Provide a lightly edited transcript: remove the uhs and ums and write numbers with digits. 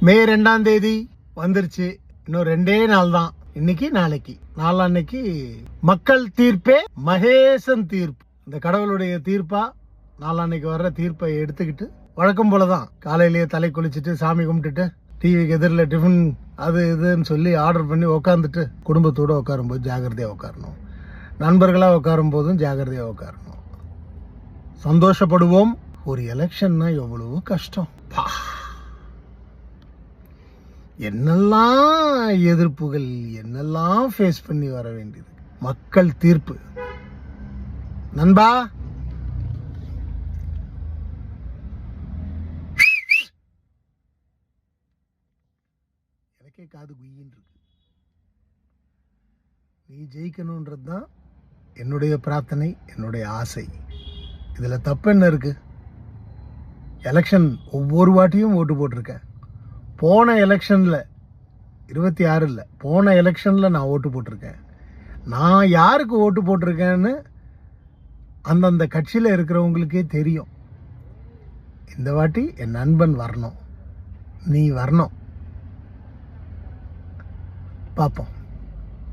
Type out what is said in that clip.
மே 2ஆம் தேதி வந்துருச்சு. இன்னும் 2 நாள் தான். இன்னைக்கு நாளைக்கு நாளான்னைக்கு மக்கள் தீர்ப்பே மகேசன் தீர்ப்பு. இந்த கடவுளுடைய தீர்ப்பா நாளான்னைக்கு வர்ற தீர்ப்பை எடுத்துக்கிட்டு வழக்கம் போலதான் காலையிலேயே தலை குளிச்சுட்டு சாமி கும்பிட்டுட்டு டிவிக்கு எதிரில் டிஃபன் அது இதுன்னு சொல்லி ஆர்டர் பண்ணி உக்காந்துட்டு குடும்பத்தோடு உட்காரும்போது ஜாகிரதையாக உட்காரணும். நண்பர்களாக உட்காரும் போதும் ஜாகிரதையாக உட்காரணும். சந்தோஷப்படுவோம். ஒரு எலெக்ஷன்னா எவ்வளவு கஷ்டம். என்னெல்லாம் எதிர்ப்புகள், என்னெல்லாம் ஃபேஸ் பண்ணி வர வேண்டியது. மக்கள் தீர்ப்பு நண்பா. எனக்கே காது குயின்னு இருக்கு. நீ ஜெயிக்கணும்ன்றது தான் என்னுடைய பிரார்த்தனை, என்னுடைய ஆசை. இதில் தப்பு என்ன இருக்கு? எலெக்ஷன் ஒவ்வொரு வாட்டியும் ஓட்டு போட்டிருக்கேன். போன எலெக்ஷனில் 26 போன எலெக்ஷனில் நான் ஓட்டு போட்டிருக்கேன். நான் யாருக்கு ஓட்டு போட்டிருக்கேன்னு அந்தந்த கட்சியில் இருக்கிறவங்களுக்கே தெரியும். இந்த வாட்டி என் நண்பன் வரணும், நீ வரணும். பார்ப்போம்.